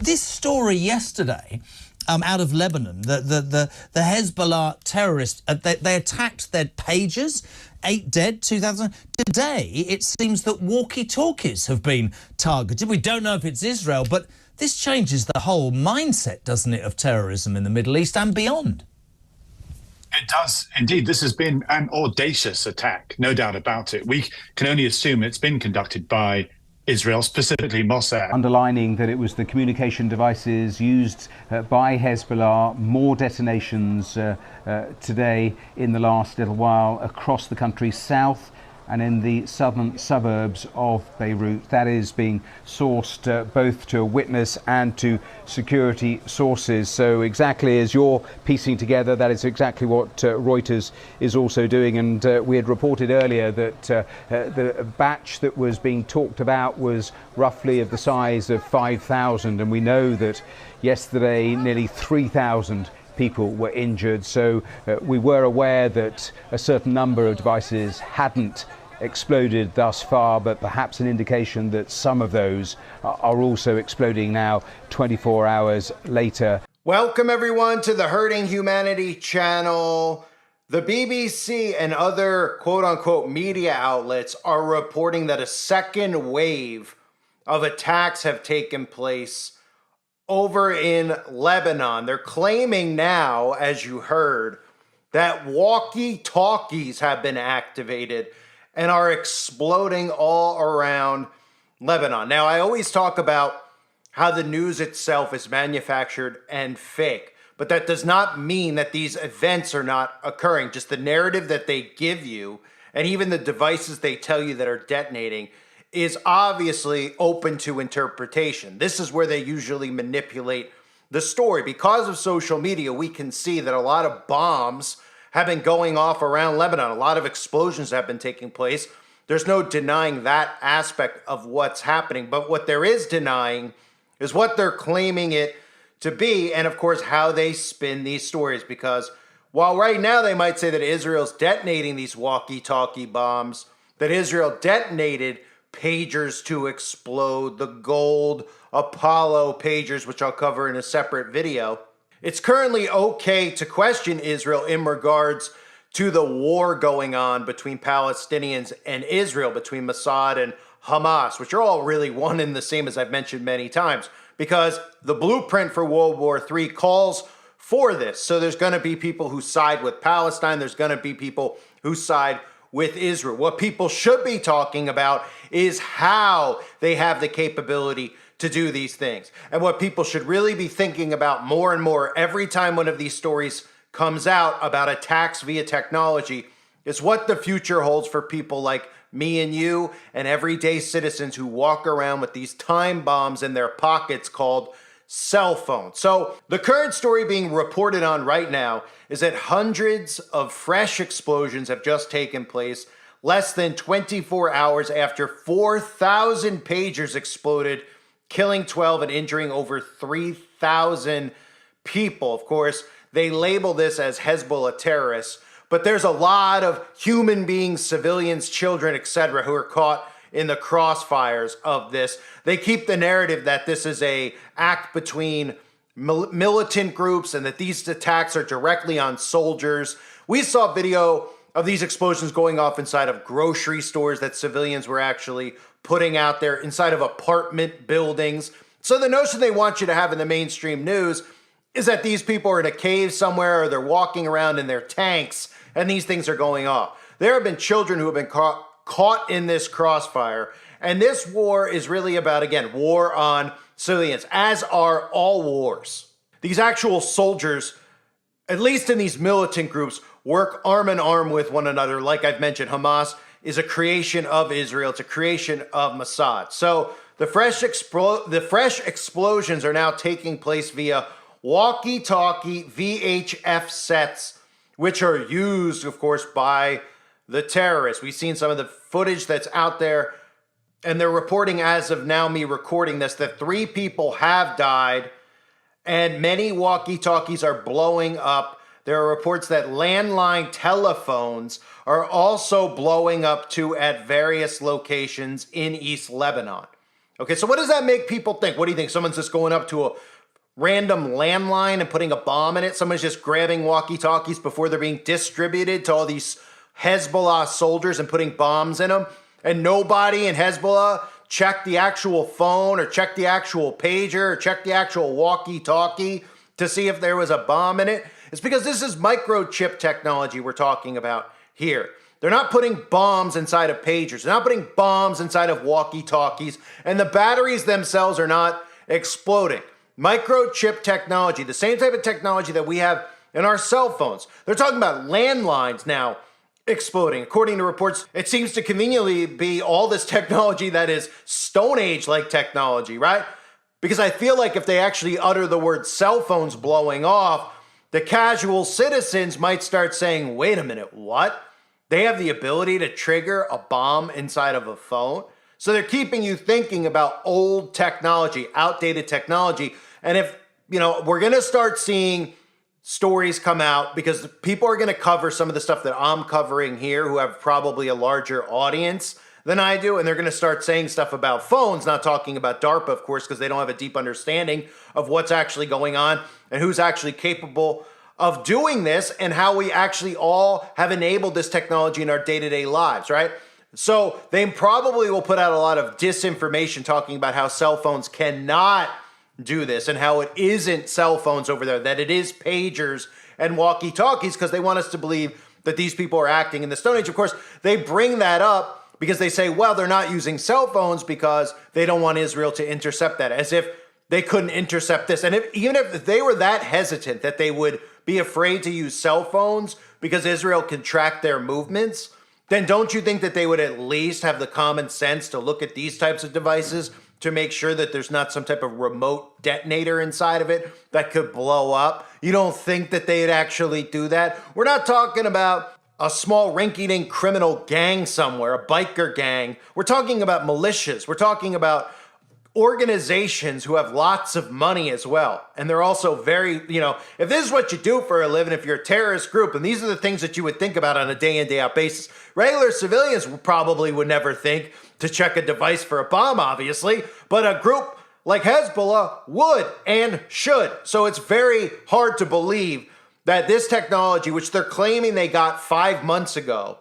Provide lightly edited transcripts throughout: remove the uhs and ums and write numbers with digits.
this story yesterday, out of Lebanon, the Hezbollah terrorists, they attacked their pagers, 8 dead, 2,000. Today, it seems that walkie-talkies have been targeted. We don't know if it's Israel, but this changes the whole mindset, doesn't it, of terrorism in the Middle East and beyond? It does indeed. This has been an audacious attack, no doubt about it. We can only assume it's been conducted by Israel, specifically Mossad. Underlining that it was the communication devices used by Hezbollah, more detonations today in the last little while across the country, south and in the southern suburbs of Beirut. That is being sourced both to a witness and to security sources. So exactly as you're piecing together, that is exactly what Reuters is also doing. And we had reported earlier that the batch that was being talked about was roughly of the size of 5,000. And we know that yesterday nearly 3,000 people were injured, so we were aware that a certain number of devices hadn't exploded thus far, but perhaps an indication that some of those are also exploding now 24 hours later. Welcome everyone to the Hurting Humanity channel. The BBC and other quote-unquote media outlets are reporting that a second wave of attacks have taken place over in Lebanon. They're claiming now, as you heard, that walkie-talkies have been activated and are exploding all around Lebanon. Now, I always talk about how the news itself is manufactured and fake, but that does not mean that these events are not occurring. Just the narrative that they give you and even the devices they tell you that are detonating is obviously open to interpretation. This is where they usually manipulate the story. Because of social media, we can see that a lot of bombs have been going off around Lebanon. A lot of explosions have been taking place. There's no denying that aspect of what's happening. But what there is denying is what they're claiming it to be, and of course, how they spin these stories. Because while right now they might say that Israel's detonating these walkie-talkie bombs, that Israel detonated pagers to explode, the gold Apollo pagers, which I'll cover in a separate video. It's currently okay to question Israel in regards to the war going on between Palestinians and Israel, between Mossad and Hamas, which are all really one and the same, as I've mentioned many times, because the blueprint for World War III calls for this. So there's going to be people who side with Palestine. There's going to be people who side with Israel. What people should be talking about is how they have the capability to do these things. And what people should really be thinking about more and more every time one of these stories comes out about attacks via technology is what the future holds for people like me and you and everyday citizens who walk around with these time bombs in their pockets called cell phones. So the current story being reported on right now is that hundreds of fresh explosions have just taken place less than 24 hours after 4,000 pagers exploded, killing 12 and injuring over 3,000 people. Of course, they label this as Hezbollah terrorists, but there's a lot of human beings, civilians, children, etc., who are caught in the crossfires of this. They keep the narrative that this is an act between militant groups and that these attacks are directly on soldiers. We saw video of these explosions going off inside of grocery stores that civilians were actually putting out there, inside of apartment buildings. So the notion they want you to have in the mainstream news is that these people are in a cave somewhere or they're walking around in their tanks and these things are going off. There have been children who have been caught in this crossfire. And this war is really about, again, war on civilians, as are all wars. These actual soldiers, at least in these militant groups, work arm in arm with one another. Like I've mentioned, Hamas is a creation of Israel. It's a creation of Mossad. So the fresh explosions are now taking place via walkie-talkie VHF sets, which are used, of course, by the terrorists. We've seen some of the footage that's out there, and they're reporting, as of now, me recording this, that 3 people have died and many walkie-talkies are blowing up. There are reports that landline telephones are also blowing up too at various locations in East Lebanon. Okay, so what does that make people think? What do you think? Someone's just going up to a random landline and putting a bomb in it? Someone's just grabbing walkie-talkies before they're being distributed to all these Hezbollah soldiers and putting bombs in them? And nobody in Hezbollah checked the actual phone or checked the actual pager or checked the actual walkie-talkie to see if there was a bomb in it? It's because this is microchip technology we're talking about here. They're not putting bombs inside of pagers. They're not putting bombs inside of walkie-talkies. And the batteries themselves are not exploding. Microchip technology, the same type of technology that we have in our cell phones. They're talking about landlines now exploding. According to reports, it seems to conveniently be all this technology that is Stone Age-like technology, right? Because I feel like if they actually utter the word cell phones blowing off, the casual citizens might start saying, wait a minute, what? They have the ability to trigger a bomb inside of a phone? So they're keeping you thinking about old technology, outdated technology. And if, we're going to start seeing stories come out because people are going to cover some of the stuff that I'm covering here who have probably a larger audience than I do. And they're going to start saying stuff about phones, not talking about DARPA, of course, because they don't have a deep understanding of what's actually going on and who's actually capable of doing this and how we actually all have enabled this technology in our day-to-day lives, right? So they probably will put out a lot of disinformation talking about how cell phones cannot do this and how it isn't cell phones over there, that it is pagers and walkie-talkies because they want us to believe that these people are acting in the Stone Age. Of course, they bring that up because they say, well, they're not using cell phones because they don't want Israel to intercept that, as if they couldn't intercept this. And even if they were that hesitant that they would be afraid to use cell phones because Israel can track their movements, then don't you think that they would at least have the common sense to look at these types of devices to make sure that there's not some type of remote detonator inside of it that could blow up? You don't think that they'd actually do that? We're not talking about a small rinky-dink criminal gang somewhere, a biker gang. We're talking about militias. We're talking about organizations who have lots of money as well. And they're also very, if this is what you do for a living, if you're a terrorist group, and these are the things that you would think about on a day in, day out basis, regular civilians probably would never think to check a device for a bomb, obviously, but a group like Hezbollah would and should. So it's very hard to believe that this technology, which they're claiming they got 5 months ago,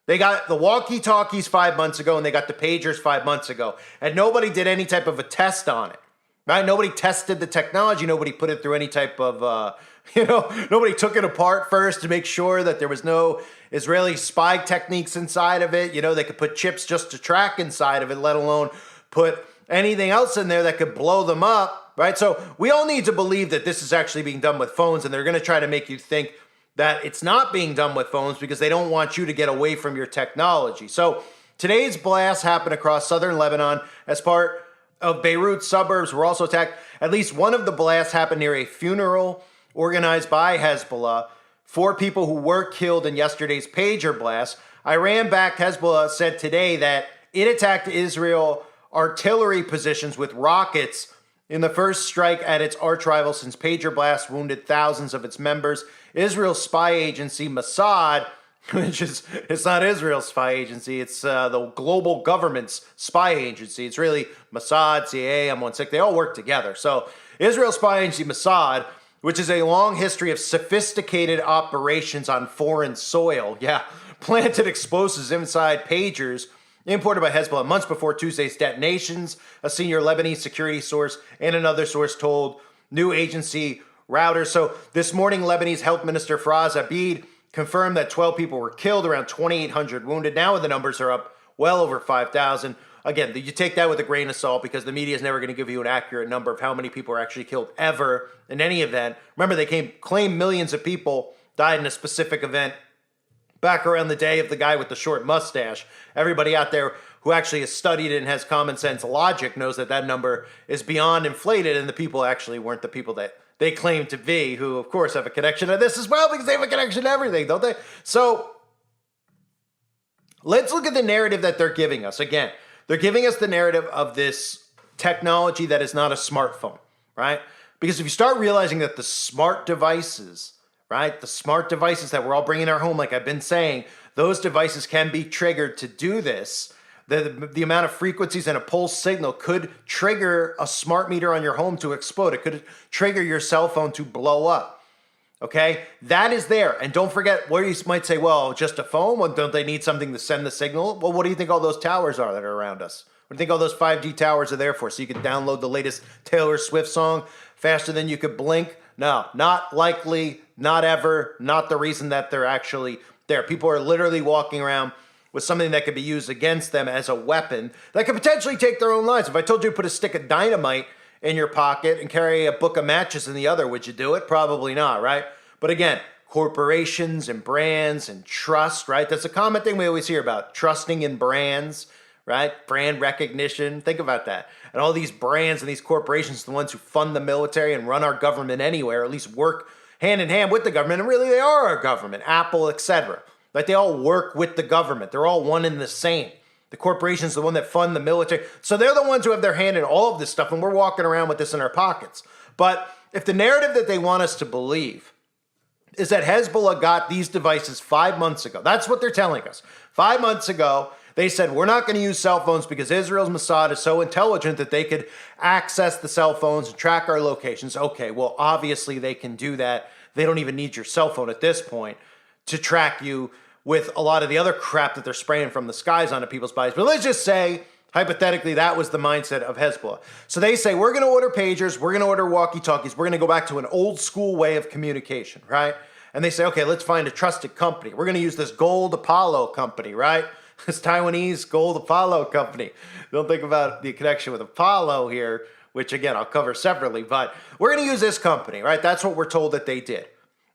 they got the walkie-talkies 5 months ago, and they got the pagers 5 months ago. And nobody did any type of a test on it, right? Nobody tested the technology. Nobody put it through any type of, nobody took it apart first to make sure that there was no Israeli spy techniques inside of it. They could put chips just to track inside of it, let alone put anything else in there that could blow them up, right? So we all need to believe that this is actually being done with phones, and they're going to try to make you think that it's not being done with phones because they don't want you to get away from your technology. So today's blast happened across southern Lebanon as part of Beirut suburbs were also attacked. At least one of the blasts happened near a funeral organized by Hezbollah. 4 people who were killed in yesterday's pager blast. Iran-backed Hezbollah said today that it attacked Israel artillery positions with rockets in the first strike at its arch rival since pager blasts wounded thousands of its members. Israel's spy agency Mossad, it's not Israel's spy agency, it's the global government's spy agency. It's really Mossad, CIA, M16, they all work together. So Israel's spy agency Mossad, which is a long history of sophisticated operations on foreign soil, planted explosives inside pagers imported by Hezbollah months before Tuesday's detonations, a senior Lebanese security source and another source told new agency routers. So this morning, Lebanese Health Minister Faraz Abid confirmed that 12 people were killed, around 2,800 wounded. Now the numbers are up well over 5,000. Again, you take that with a grain of salt because the media is never going to give you an accurate number of how many people are actually killed ever in any event. Remember, they claim millions of people died in a specific event back around the day of the guy with the short mustache. Everybody out there who actually has studied it and has common sense logic knows that that number is beyond inflated, and the people actually weren't the people that they claim to be, who, of course, have a connection to this as well because they have a connection to everything, don't they? So let's look at the narrative that they're giving us. Again, they're giving us the narrative of this technology that is not a smartphone, right? Because if you start realizing that the smart devices, right, the smart devices that we're all bringing in our home, like I've been saying, those devices can be triggered to do this, The amount of frequencies in a pulse signal could trigger a smart meter on your home to explode. It could trigger your cell phone to blow up. Okay, that is there. And don't forget, where you might say, well, just a phone? Well, don't they need something to send the signal? Well, what do you think all those towers are that are around us? What do you think all those 5G towers are there for? So you can download the latest Taylor Swift song faster than you could blink? No, not likely, not ever, not the reason that they're actually there. People are literally walking around with something that could be used against them as a weapon that could potentially take their own lives. If I told you to put a stick of dynamite in your pocket and carry a book of matches in the other, would you do it? Probably not, right? But again, corporations and brands and trust, right? That's a common thing we always hear about, trusting in brands, right? Brand recognition. Think about that. And all these brands and these corporations, the ones who fund the military and run our government anywhere, or at least work hand in hand with the government. And really, they are our government, Apple, etc. Like they all work with the government. They're all one and the same. The corporation's the one that fund the military. So they're the ones who have their hand in all of this stuff, and we're walking around with this in our pockets. But if the narrative that they want us to believe is that Hezbollah got these devices 5 months ago, that's what they're telling us. 5 months ago, they said, we're not going to use cell phones because Israel's Mossad is so intelligent that they could access the cell phones and track our locations. Okay, well, obviously they can do that. They don't even need your cell phone at this point to track you with a lot of the other crap that they're spraying from the skies onto people's bodies. But let's just say, hypothetically, that was the mindset of Hezbollah. So they say, we're going to order pagers, we're going to order walkie-talkies, we're going to go back to an old school way of communication, right? And they say, okay, let's find a trusted company. We're going to use this Gold Apollo company, right? This Taiwanese Gold Apollo company. Don't think about the connection with Apollo here, which again, I'll cover separately, but we're going to use this company, right? That's what we're told that they did.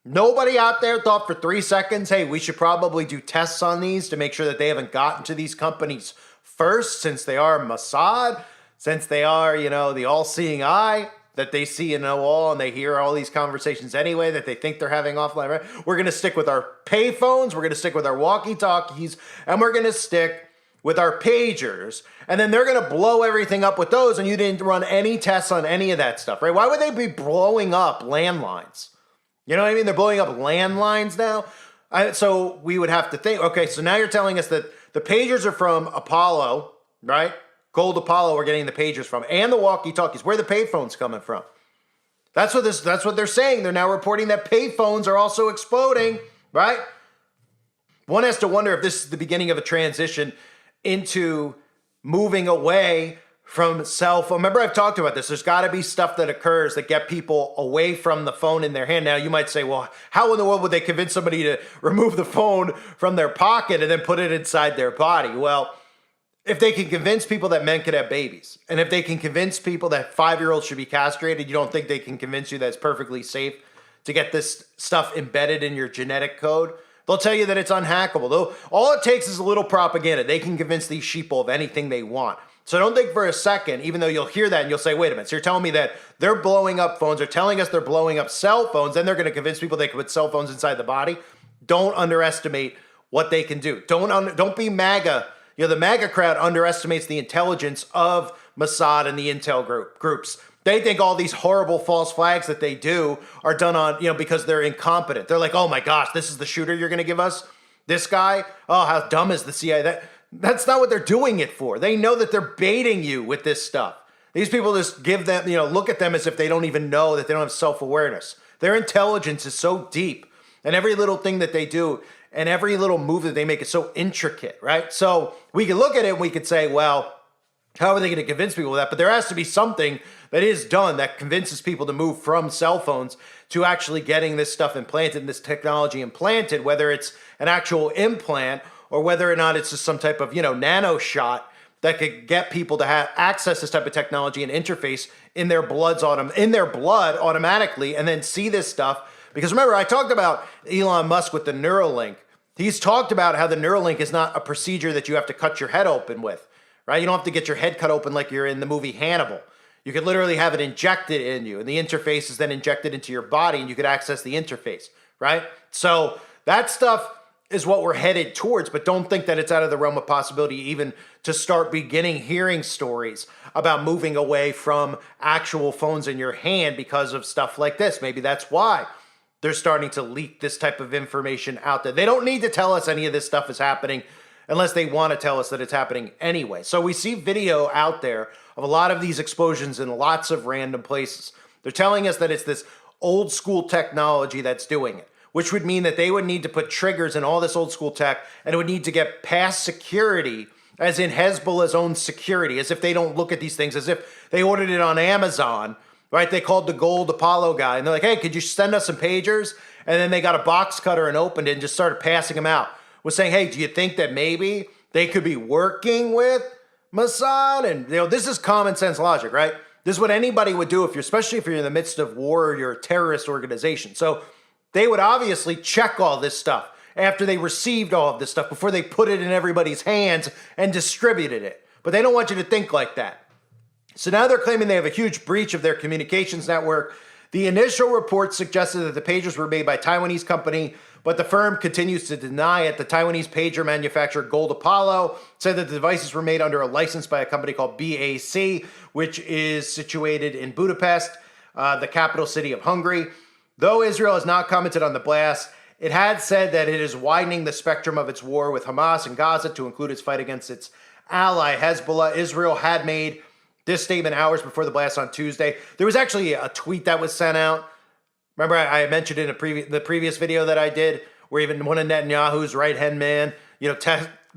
Nobody out there thought for 3 seconds, hey, we should probably do tests on these to make sure that they haven't gotten to these companies first, since they are Mossad, since they are, the all-seeing eye that they see and know all, and they hear all these conversations anyway that they think they're having offline, right? We're going to stick with our payphones, we're going to stick with our walkie-talkies, and we're going to stick with our pagers, and then they're going to blow everything up with those, and you didn't run any tests on any of that stuff, right? Why would they be blowing up landlines? You know what I mean? They're blowing up landlines now. So we would have to think, okay, so now you're telling us that the pagers are from Apollo, right? Gold Apollo we're getting the pagers from, and the walkie-talkies. Where are the payphones coming from? That's what they're saying. They're now reporting that payphones are also exploding, right? One has to wonder if this is the beginning of a transition into moving away from cell phone. Remember, I've talked about this. There's got to be stuff that occurs that get people away from the phone in their hand. Now, you might say, well, how in the world would they convince somebody to remove the phone from their pocket and then put it inside their body? Well, if they can convince people that men could have babies, and if they can convince people that 5-year-olds should be castrated, you don't think they can convince you that it's perfectly safe to get this stuff embedded in your genetic code? They'll tell you that it's unhackable. Though all it takes is a little propaganda. They can convince these sheeple of anything they want. So don't think for a second, even though you'll hear that and you'll say, wait a minute, so you're telling me that they're blowing up phones, they're telling us they're blowing up cell phones, then they're going to convince people they can put cell phones inside the body? Don't underestimate what they can do. Don't be MAGA. The MAGA crowd underestimates the intelligence of Mossad and the intel groups. They think all these horrible false flags that they do are done on, because they're incompetent. They're like, oh my gosh, this is the shooter you're going to give us? This guy? Oh, how dumb is the CIA? That's not what they're doing it for. They know that they're baiting you with this stuff. These people just give them, look at them as if they don't even know, that they don't have self-awareness. Their intelligence is so deep, and every little thing that they do and every little move that they make is so intricate, right? So we can look at it and we could say, well, how are they going to convince people of that? But there has to be something that is done that convinces people to move from cell phones to actually getting this stuff implanted and this technology implanted, whether it's an actual implant or whether or not it's just some type of, nano shot that could get people to have access this type of technology and interface in their blood automatically, and then see this stuff. Because remember, I talked about Elon Musk with the Neuralink. He's talked about how the Neuralink is not a procedure that you have to cut your head open with, right? You don't have to get your head cut open like you're in the movie Hannibal. You could literally have it injected in you, and the interface is then injected into your body, and you could access the interface, right? So that stuff is what we're headed towards, but don't think that it's out of the realm of possibility even to start beginning hearing stories about moving away from actual phones in your hand because of stuff like this. Maybe that's why they're starting to leak this type of information out there. They don't need to tell us any of this stuff is happening unless they want to tell us that it's happening anyway. So we see video out there of a lot of these explosions in lots of random places. They're telling us that it's this old school technology that's doing it, which would mean that they would need to put triggers in all this old school tech, and it would need to get past security, as in Hezbollah's own security, as if they don't look at these things, as if they ordered it on Amazon, right? They called the Gold Apollo guy, and they're like, hey, could you send us some pagers? And then they got a box cutter and opened it and just started passing them out. Was saying, hey, do you think that maybe they could be working with Mossad? And this is common sense logic, right? This is what anybody would do especially if you're in the midst of war or you're a terrorist organization. So they would obviously check all this stuff after they received all of this stuff before they put it in everybody's hands and distributed it. But they don't want you to think like that. So now they're claiming they have a huge breach of their communications network. The initial report suggested that the pagers were made by a Taiwanese company, but the firm continues to deny it. The Taiwanese pager manufacturer Gold Apollo said that the devices were made under a license by a company called BAC, which is situated in Budapest, the capital city of Hungary. Though Israel has not commented on the blast, it had said that it is widening the spectrum of its war with Hamas and Gaza to include its fight against its ally Hezbollah. Israel had made this statement hours before the blast on Tuesday. There was actually a tweet that was sent out. Remember, I mentioned in the previous video that I did, where even one of Netanyahu's right-hand man,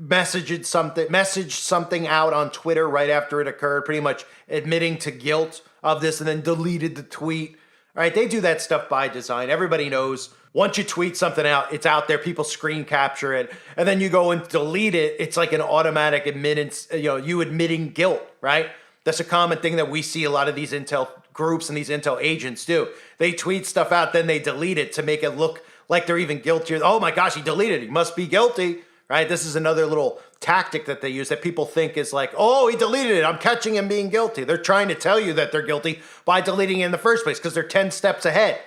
messaged something out on Twitter right after it occurred, pretty much admitting to guilt of this, and then deleted the tweet. All right, they do that stuff by design. Everybody knows once you tweet something out, it's out there. People screen capture it, and then you go and delete it. It's like an automatic admittance. You admitting guilt, right? That's a common thing that we see a lot of these intel groups and these intel agents do. They tweet stuff out, then they delete it to make it look like they're even guiltier. Oh my gosh, he deleted it. He must be guilty, right? This is another little tactic that they use that people think is like, oh, he deleted it. I'm catching him being guilty. They're trying to tell you that they're guilty by deleting it in the first place because they're 10 steps ahead.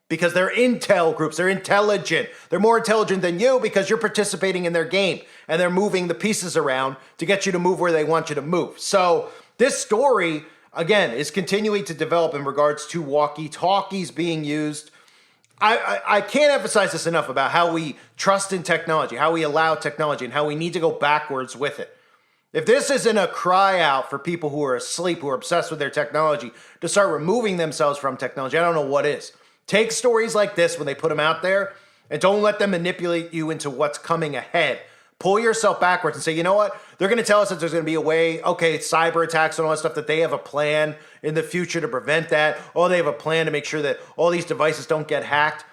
Because they're intel groups. They're intelligent. They're more intelligent than you because you're participating in their game. And they're moving the pieces around to get you to move where they want you to move. So this story, again, is continuing to develop in regards to walkie-talkies being used. I can't emphasize this enough about how we trust in technology, how we allow technology, and how we need to go backwards with it. If this isn't a cry out for people who are asleep, who are obsessed with their technology, to start removing themselves from technology, I don't know what is. Take stories like this when they put them out there, and don't let them manipulate you into what's coming ahead. Pull yourself backwards and say, you know what? They're going to tell us that there's going to be a way, okay, cyber attacks and all that stuff, that they have a plan in the future to prevent that. Oh, they have a plan to make sure that all these devices don't get hacked.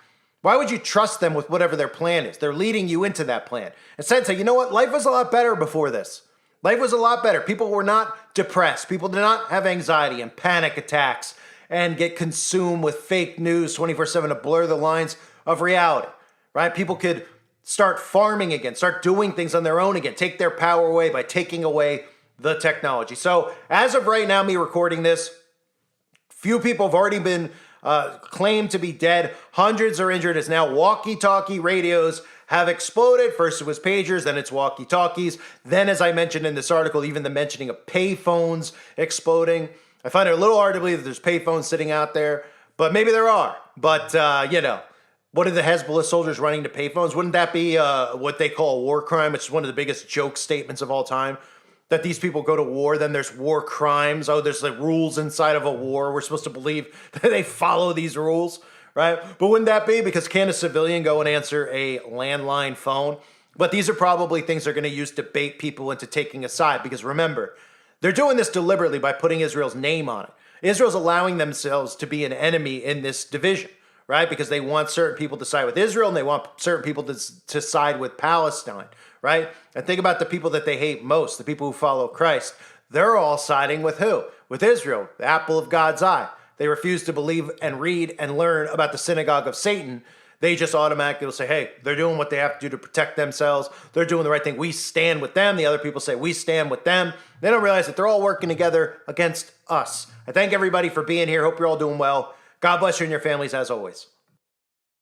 Why would you trust them with whatever their plan is? They're leading you into that plan. Instead, say, you know what? Life was a lot better before this. Life was a lot better. People were not depressed. People did not have anxiety and panic attacks and get consumed with fake news 24/7 to blur the lines of reality, right? People could start farming again, start doing things on their own again, take their power away by taking away the technology. So as of right now, me recording this, few people have already been claimed to be dead. Hundreds are injured as now walkie-talkie radios have exploded. First it was pagers, then it's walkie-talkies. Then, as I mentioned in this article, even the mentioning of payphones exploding. I find it a little hard to believe that there's payphones sitting out there, but maybe there are. But, what are the Hezbollah soldiers running to payphones? Wouldn't that be what they call a war crime, which is one of the biggest joke statements of all time? That these people go to war, then there's war crimes. Oh, there's like rules inside of a war. We're supposed to believe that they follow these rules, right? But wouldn't that be? Because can a civilian go and answer a landline phone? But these are probably things they're going to use to bait people into taking a side. Because remember, they're doing this deliberately by putting Israel's name on it. Israel's allowing themselves to be an enemy in this division, right? Because they want certain people to side with Israel and they want certain people to side with Palestine, right? And think about the people that they hate most, the people who follow Christ. They're all siding with who? With Israel, the apple of God's eye. They refuse to believe and read and learn about the synagogue of Satan. They just automatically will say, hey, they're doing what they have to do to protect themselves. They're doing the right thing. We stand with them. The other people say, we stand with them. They don't realize that they're all working together against us. I thank everybody for being here. Hope you're all doing well. God bless you and your families as always.